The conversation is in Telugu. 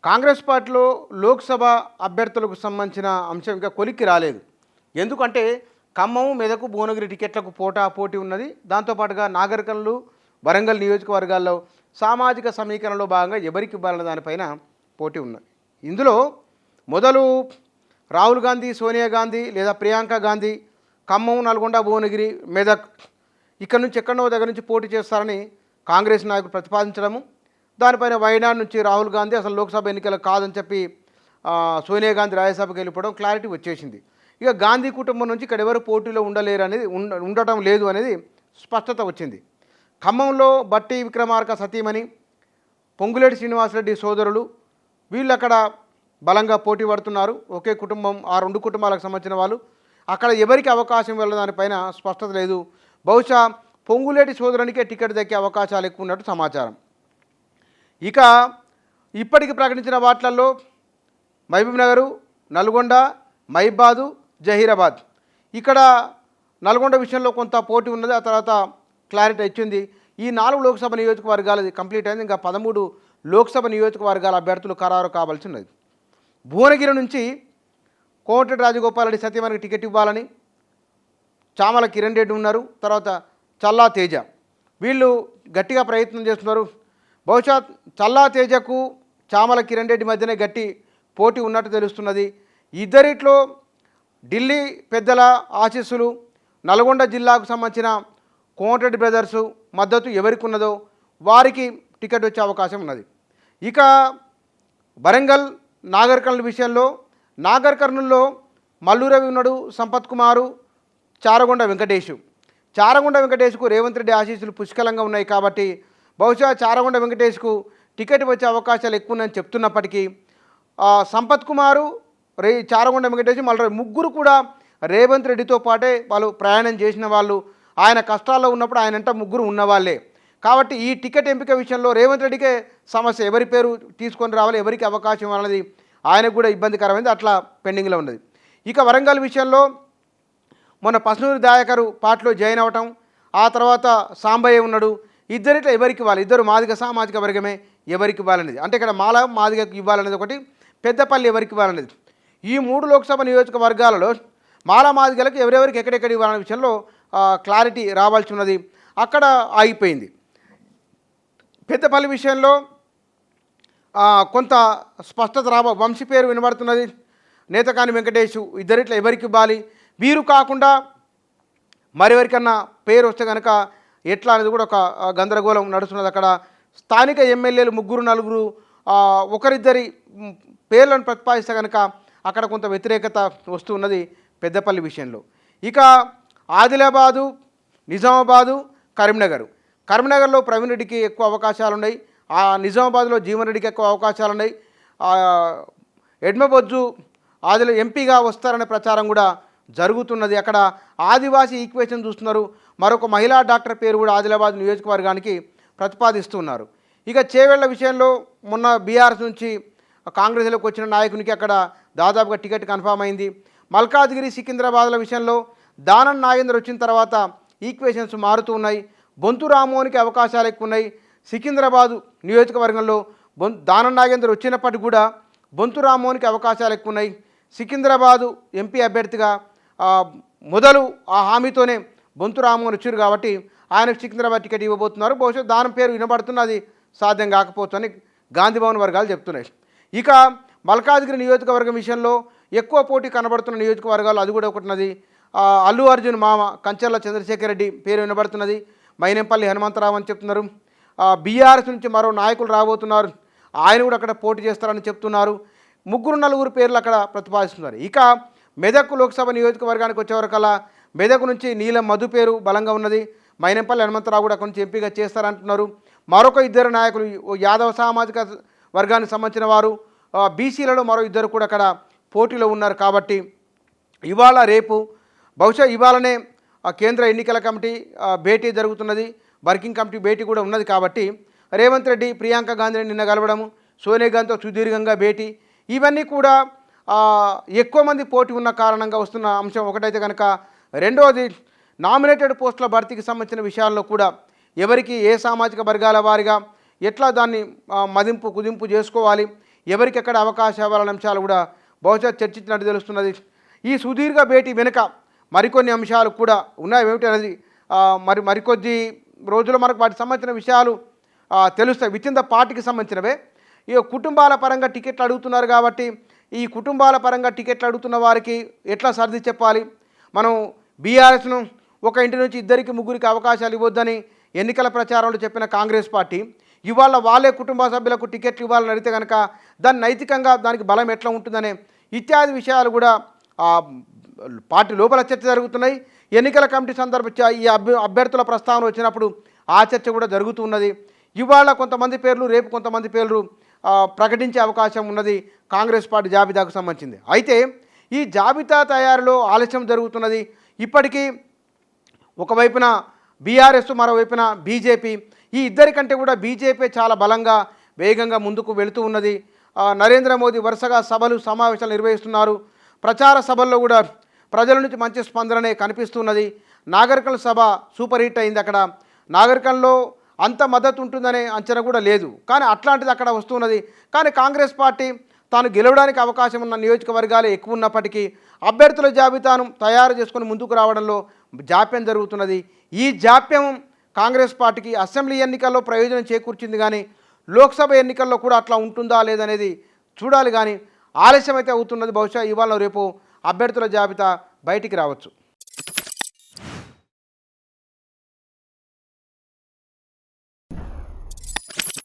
కాంగ్రెస్ పార్టీలో లోక్సభ అభ్యర్థులకు సంబంధించిన అంశం ఇంకా కొలిక్కి రాలేదు. ఎందుకంటే ఖమ్మం, మెదక్, భువనగిరి టికెట్లకు పోటీ ఉన్నది. దాంతోపాటుగా నాగర్ కర్నూలు, వరంగల్ నియోజకవర్గాల్లో సామాజిక సమీకరణలో భాగంగా ఎవరికి ఇవ్వాలన్న దానిపైన పోటీ ఉన్నది. ఇందులో మొదలు రాహుల్ గాంధీ, సోనియా గాంధీ లేదా ప్రియాంక గాంధీ ఖమ్మం, నల్గొండ, భువనగిరి, మెదక్ ఇక్కడ నుంచి ఎక్కడో దగ్గర నుంచి పోటీ చేస్తారని కాంగ్రెస్ నాయకులు ప్రతిపాదించడము, దానిపైన వైనాడ్ నుంచి రాహుల్ గాంధీ అసలు లోక్సభ ఎన్నికలు కాదని చెప్పి సోనియా గాంధీ రాజ్యసభకు వెళ్ళిపోవడం క్లారిటీ వచ్చేసింది. ఇక గాంధీ కుటుంబం నుంచి ఇక్కడ ఎవరు పోటీలో ఉండలేరు అనేది ఉండటం లేదు అనేది స్పష్టత వచ్చింది. ఖమ్మంలో బట్టి విక్రమార్క సతీమణి, పొంగులేటి శ్రీనివాసరెడ్డి సోదరులు వీళ్ళు అక్కడ బలంగా పోటీ పడుతున్నారు. ఒకే కుటుంబం, ఆ రెండు కుటుంబాలకు సంబంధించిన వాళ్ళు. అక్కడ ఎవరికి అవకాశం వెళ్ళదానిపైన స్పష్టత లేదు. బహుశా పొంగులేటి సోదరునికే టికెట్ దక్కే అవకాశాలు ఎక్కువ ఉన్నట్టు సమాచారం. ఇక ఇప్పటికి ప్రకటించిన వాటిల్లో మహబూబ్ నగరు, నల్గొండ, మహిబాదు, జహీరాబాద్. ఇక్కడ నల్గొండ విషయంలో కొంత పోటీ ఉన్నది. ఆ తర్వాత క్లారిటీ ఇచ్చింది. ఈ 4 లోక్సభ నియోజకవర్గాలు కంప్లీట్ అయింది. ఇంకా 13 లోక్సభ నియోజకవర్గాల అభ్యర్థులు ఖరారు కావాల్సి ఉన్నది. భువనగిరి నుంచి కోమటిరెడ్డి రాజగోపాల్ రెడ్డి సత్యమణికి టికెట్ ఇవ్వాలని చామల కిరణ్ రెడ్డి ఉన్నారు. తర్వాత చల్లా తేజ వీళ్ళు గట్టిగా ప్రయత్నం చేస్తున్నారు. బహుశా చల్లా తేజకు చామల కిరణ్ రెడ్డి మధ్యనే గట్టి పోటీ ఉన్నట్టు తెలుస్తున్నది. ఇద్దరిట్లో ఢిల్లీ పెద్దల ఆశీస్సులు, నల్గొండ జిల్లాకు సంబంధించిన కోమటిరెడ్డి బ్రదర్సు మద్దతు ఎవరికి ఉన్నదో వారికి టికెట్ వచ్చే అవకాశం ఉన్నది. ఇక వరంగల్, నాగర్ కర్నూలు విషయంలో నాగర్ కర్నూలులో మల్లు రవి ఉన్నాడు, సంపత్ కుమారు, చారగొండ వెంకటేష్కు రేవంత్ రెడ్డి ఆశీస్సులు పుష్కలంగా ఉన్నాయి. కాబట్టి బహుశా చారగొండ వెంకటేష్కు టికెట్ వచ్చే అవకాశాలు ఎక్కువ ఉన్నాయని చెప్తున్నప్పటికీ సంపత్ కుమారు, చారగొండ వెంకటేష్, మళ్ళీ ముగ్గురు కూడా రేవంత్ రెడ్డితో పాటే వాళ్ళు ప్రయాణం చేసిన వాళ్ళు. ఆయన కష్టాల్లో ఉన్నప్పుడు ఆయనంట ముగ్గురు ఉన్నవాళ్ళే. కాబట్టి ఈ టికెట్ ఎంపిక విషయంలో రేవంత్ రెడ్డికే సమస్య. ఎవరి పేరు తీసుకొని రావాలి, ఎవరికి అవకాశం అన్నది ఆయనకు కూడా ఇబ్బందికరమైంది. అట్లా పెండింగ్లో ఉన్నది. ఇక వరంగల్ విషయంలో మొన్న పసునూరి దయాకరు పార్టీలో జాయిన్ అవ్వటం, ఆ తర్వాత సాంబయ్య ఉన్నాడు. ఇద్దరిట్లో ఎవరికి ఇవ్వాలి, ఇద్దరు మాదిగ సామాజిక వర్గమే, ఎవరికి ఇవ్వాలనేది అంటే ఇక్కడ మాదిగకు ఇవ్వాలనేది ఒకటి, పెద్దపల్లి ఎవరికి ఇవ్వాలనేది. ఈ 3 లోక్సభ నియోజకవర్గాలలో మాదిగలకు ఎవరెవరికి ఎక్కడెక్కడ ఇవ్వాలనే విషయంలో క్లారిటీ రావాల్సి ఉన్నది. అక్కడ ఆగిపోయింది. పెద్దపల్లి విషయంలో కొంత స్పష్టత వంశీ పేరు వినబడుతున్నది, నేతకాని వెంకటేష్, ఇద్దరిట్లో ఎవరికి ఇవ్వాలి, వీరు కాకుండా మరెవరికన్నా పేరు వస్తే కనుక ఎట్లా అనేది కూడా ఒక గందరగోళం నడుస్తున్నది. అక్కడ స్థానిక ఎమ్మెల్యేలు 3-4 ఒకరిద్దరి పేర్లను ప్రతిపాదిస్తే కనుక అక్కడ కొంత వ్యతిరేకత వస్తున్నది పెద్దపల్లి విషయంలో. ఇక ఆదిలాబాదు, నిజామాబాదు, కరీంనగర్లో ప్రవీణ్ రెడ్డికి ఎక్కువ అవకాశాలు ఉన్నాయి. నిజామాబాద్లో జీవన్ రెడ్డికి ఎక్కువ అవకాశాలు ఉన్నాయి. ఎడ్మబొజ్జు ఎంపీగా వస్తారనే ప్రచారం కూడా జరుగుతున్నది. అక్కడ ఆదివాసీ ఈక్వేషన్ చూస్తున్నారు. మరొక మహిళా డాక్టర్ పేరు కూడా ఆదిలాబాద్ నియోజకవర్గానికి ప్రతిపాదిస్తున్నారు. ఇక చేవెళ్ల విషయంలో మొన్న బీఆర్ఎస్ నుంచి కాంగ్రెస్లోకి వచ్చిన నాయకునికి అక్కడ దాదాపుగా టికెట్ కన్ఫామ్ అయింది. మల్కాజ్గిరి, సికింద్రాబాద్ల విషయంలో దానం నాగేందర్ వచ్చిన తర్వాత ఈక్వేషన్స్ మారుతూ ఉన్నాయి. బొంతు రామోనికి అవకాశాలు ఎక్కువ ఉన్నాయి. సికింద్రాబాదు నియోజకవర్గంలో దానం నాగేందర్ వచ్చినప్పటికీ కూడా బొంతు రామోనికి అవకాశాలు ఎక్కువ ఉన్నాయి. సికింద్రాబాదు ఎంపీ అభ్యర్థిగా మొదలు ఆ హామీతోనే బొంతు రామోహన్ వచ్చారు కాబట్టి ఆయనకు సికింద్రాబాద్ టికెట్ ఇవ్వబోతున్నారు. బహుశా దానం పేరు వినబడుతున్నది, సాధ్యం కాకపోతుందని గాంధీభవన్ వర్గాలు చెప్తున్నాయి. ఇక మల్కాజ్గిరి నియోజకవర్గం విషయంలో ఎక్కువ పోటీ కనబడుతున్న నియోజకవర్గాలు అది కూడా ఒకటిన్నది. అల్లు అర్జున్ మామ కంచర్ల చంద్రశేఖర్ రెడ్డి పేరు వినబడుతున్నది. మైనంపల్లి హనుమంతరావు అని చెప్తున్నారు. బీఆర్ఎస్ నుంచి మరో నాయకులు రాబోతున్నారు, ఆయన కూడా అక్కడ పోటీ చేస్తారని చెప్తున్నారు. 3-4 పేర్లు అక్కడ ప్రతిపాదిస్తున్నారు. ఇక మెదక్ లోక్సభ నియోజకవర్గానికి వచ్చేవరకల్లా మెదక్ నుంచి నీలం మధు పేరు బలంగా ఉన్నది. మైనంపల్లి హనుమంతరావు కూడా కొంచెం ఎంపీగా చేస్తారంటున్నారు. మరొక 2 నాయకులు యాదవ సామాజిక వర్గానికి సంబంధించిన వారు, బీసీలలో మరో 2 కూడా అక్కడ పోటీలో ఉన్నారు. కాబట్టి ఇవాళ రేపు బహుశా ఇవాళనే కేంద్ర ఎన్నికల కమిటీ భేటీ జరుగుతున్నది, వర్కింగ్ కమిటీ భేటీ కూడా ఉన్నది. కాబట్టి రేవంత్ రెడ్డి ప్రియాంక గాంధీని నిన్న కలవడము, సోనియా గాంధీతో సుదీర్ఘంగా భేటీ, ఇవన్నీ కూడా ఎక్కువ మంది పోటీ ఉన్న కారణంగా వస్తున్న అంశం ఒకటైతే కనుక, రెండవది నామినేటెడ్ పోస్టుల భర్తీకి సంబంధించిన విషయాల్లో కూడా ఎవరికి ఏ సామాజిక వర్గాల వారిగా ఎట్లా దాన్ని మదింపు కుదింపు చేసుకోవాలి, ఎవరికి ఎక్కడ అవకాశం ఇవ్వాలనే అంశాలు కూడా బహుశా చర్చించినట్టు తెలుస్తున్నది. ఈ సుదీర్ఘ భేటీ వెనుక మరికొన్ని అంశాలు కూడా ఉన్నాయి. ఏమిటి అనేది మరికొద్ది రోజుల్లో మనకు వాటికి సంబంధించిన విషయాలు తెలుస్తాయి. విత్ ఇన్ ద పార్టీకి సంబంధించినవే. ఇక కుటుంబాల పరంగా టికెట్లు అడుగుతున్నారు కాబట్టి ఈ కుటుంబాల పరంగా టికెట్లు అడుగుతున్న వారికి ఎట్లా సర్ది చెప్పాలి. మనం బీఆర్ఎస్ను ఒక ఇంటి నుంచి ఇద్దరికి ముగ్గురికి అవకాశాలు ఇవ్వొద్దని ఎన్నికల ప్రచారంలో చెప్పిన కాంగ్రెస్ పార్టీ ఇవాళ వాళ్ళే కుటుంబ సభ్యులకు టికెట్లు ఇవ్వాలని అడిగితే కనుక దాన్ని నైతికంగా దానికి బలం ఎట్లా ఉంటుందనే ఇత్యాది విషయాలు కూడా పార్టీ లోపల చర్చ జరుగుతున్నాయి. ఎన్నికల కమిటీ సందర్భంగా ఈ అభ్యర్థుల ప్రస్తావన వచ్చినప్పుడు ఆ చర్చ కూడా జరుగుతున్నది. ఇవాళ కొంతమంది పేర్లు, రేపు కొంతమంది పేర్లు ప్రకటించే అవకాశం ఉన్నది కాంగ్రెస్ పార్టీ జాబితాకు సంబంధించింది. అయితే ఈ జాబితా తయారీలో ఆలస్యం జరుగుతున్నది. ఇప్పటికీ ఒకవైపున బీఆర్ఎస్, మరోవైపున బీజేపీ, ఈ ఇద్దరి కంటే కూడా బీజేపీ చాలా బలంగా వేగంగా ముందుకు వెళుతూ ఉన్నది. నరేంద్ర మోదీ వరుసగా సభలు సమావేశాలు నిర్వహిస్తున్నారు. ప్రచార సభల్లో కూడా ప్రజల నుంచి మంచి స్పందననే కనిపిస్తున్నది. నాగరికల్ సభ సూపర్ హిట్ అయింది. అక్కడ నాగరికల్లో అంత మద్దతు ఉంటుందనే అంచనా కూడా లేదు, కానీ అట్లాంటిది అక్కడ వస్తున్నది. కానీ కాంగ్రెస్ పార్టీ తాను గెలవడానికి అవకాశం ఉన్న నియోజకవర్గాలే ఎక్కువ ఉన్నప్పటికీ అభ్యర్థుల జాబితాను తయారు చేసుకుని ముందుకు రావడంలో జాప్యం జరుగుతున్నది. ఈ జాప్యం కాంగ్రెస్ పార్టీకి అసెంబ్లీ ఎన్నికల్లో ప్రయోజనం చేకూర్చింది, కానీ లోక్సభ ఎన్నికల్లో కూడా అట్లా ఉంటుందా లేదనేది చూడాలి. కానీ ఆలస్యం అయితే అవుతున్నది. బహుశా ఇవాళ రేపు అభ్యర్థుల జాబితా బయటికి రావచ్చు.